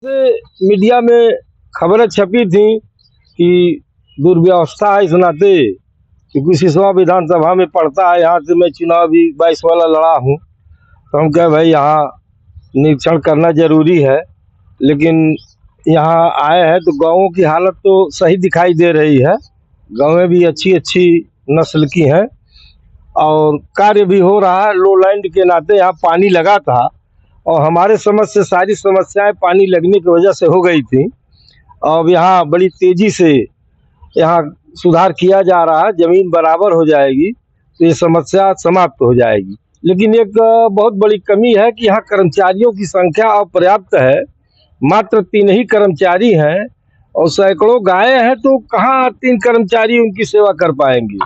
से मीडिया में खबरें छपी थी कि दुर्व्यवस्था है इस नाते क्योंकि सिसवा विधानसभा में पड़ता है। यहाँ से मैं चुनाव भी 22 वाला लड़ा हूँ, तो हम कहे भाई यहाँ निरीक्षण करना जरूरी है। लेकिन यहाँ आए हैं तो गाँवों की हालत तो सही दिखाई दे रही है। गाँवें भी अच्छी अच्छी नस्ल की हैं और कार्य भी हो रहा है। लो लैंड के नाते यहाँ पानी लगा था और हमारे समझ से सारी समस्याएं पानी लगने की वजह से हो गई थी। अब यहाँ बड़ी तेजी से यहाँ सुधार किया जा रहा है, जमीन बराबर हो जाएगी तो ये समस्या समाप्त हो जाएगी। लेकिन एक बहुत बड़ी कमी है कि यहाँ कर्मचारियों की संख्या अपर्याप्त है। मात्र 3 ही कर्मचारी हैं और सैकड़ों गायें हैं, तो कहाँ 3 कर्मचारी उनकी सेवा कर पाएंगे।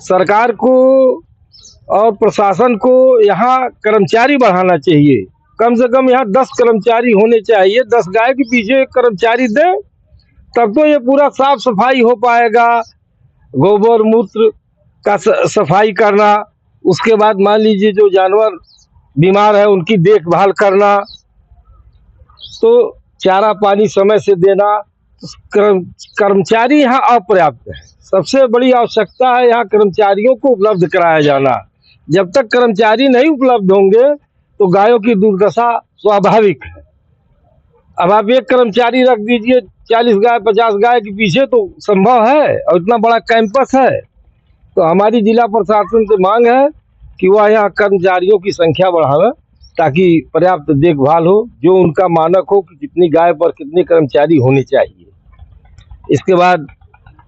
सरकार को और प्रशासन को यहाँ कर्मचारी बढ़ाना चाहिए। कम से कम यहाँ 10 कर्मचारी होने चाहिए। 10 गाय के पीछे एक कर्मचारी दे, तब तो ये पूरा साफ सफाई हो पाएगा। गोबर मूत्र का सफाई करना, उसके बाद मान लीजिए जो जानवर बीमार है उनकी देखभाल करना, तो चारा पानी समय से देना। कर्मचारी यहाँ अपर्याप्त है। सबसे बड़ी आवश्यकता है यहाँ कर्मचारियों को उपलब्ध कराया जाना। जब तक कर्मचारी नहीं उपलब्ध होंगे तो गायों की दुर्दशा स्वाभाविक है। अब आप एक कर्मचारी रख दीजिए 40 गाय 50 गाय के पीछे, तो संभव है? और इतना बड़ा कैंपस है। तो हमारी जिला प्रशासन से मांग है कि वह यहाँ कर्मचारियों की संख्या बढ़ावे ताकि पर्याप्त देखभाल हो, जो उनका मानक हो कि कितनी गाय पर कितने कर्मचारी होने चाहिए। इसके बाद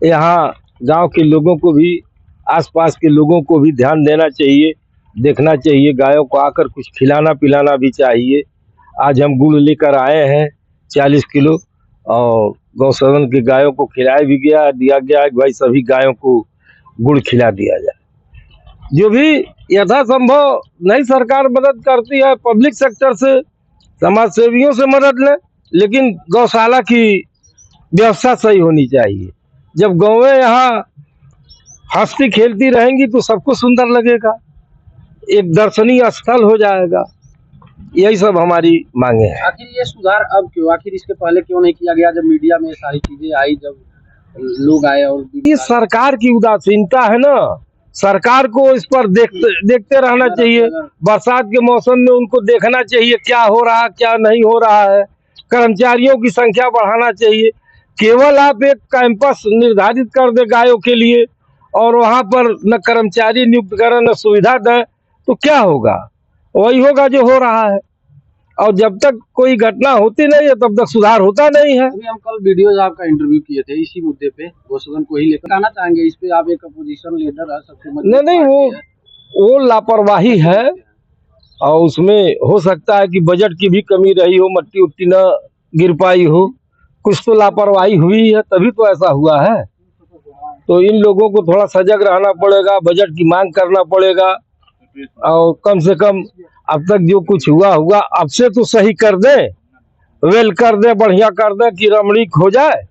यहाँ गांव के लोगों को भी, आसपास के लोगों को भी ध्यान देना चाहिए, देखना चाहिए। गायों को आकर कुछ खिलाना पिलाना भी चाहिए। आज हम गुड़ लेकर आए हैं 40 किलो और गौसदन के गायों को खिलाया भी गया, दिया गया है कि भाई सभी गायों को गुड़ खिला दिया जाए। जो भी यथासंभव नहीं सरकार मदद करती है, पब्लिक सेक्टर से, समाज सेवियों से मदद ले, लेकिन गौशाला की व्यवस्था सही होनी चाहिए। जब गौवें यहाँ हंसती खेलती रहेंगी तो सबको सुंदर लगेगा, एक दर्शनीय स्थल हो जाएगा। यही सब हमारी मांगे हैं। आखिर ये सुधार अब क्यों, आखिर इसके पहले क्यों नहीं किया गया? जब मीडिया में सारी चीजें आई, जब लोग आए और ये सरकार की उदासीनता है ना। सरकार को इस पर देखते रहना चाहिए। बरसात के मौसम में उनको देखना चाहिए क्या हो रहा है क्या नहीं हो रहा है। कर्मचारियों की संख्या बढ़ाना चाहिए। केवल आप एक कैंपस निर्धारित कर दे गायों के लिए और वहां पर न कर्मचारी नियुक्त करें न सुविधा दें, तो क्या होगा? वही होगा जो हो रहा है। और जब तक कोई घटना होती नहीं है तब तक सुधार होता नहीं है। हम कल वीडियो आपका इंटरव्यू किए थे इसी मुद्दे पे, गौसदन को ही लेकर कहना चाहेंगे इस पे? आप एक अपोजिशन लीडर है, सबसे नहीं, वो लापरवाही है और उसमें हो सकता है कि बजट की भी कमी रही हो, मट्टी उट्टी न गिर पाई हो, कुछ तो लापरवाही हुई है, तभी तो ऐसा हुआ है। तो इन लोगों को थोड़ा सजग रहना पड़ेगा, बजट की मांग करना पड़ेगा और कम से कम अब तक जो कुछ हुआ अब से तो सही कर दे, वेल कर दे, बढ़िया कर दे कि रमणीक हो जाए।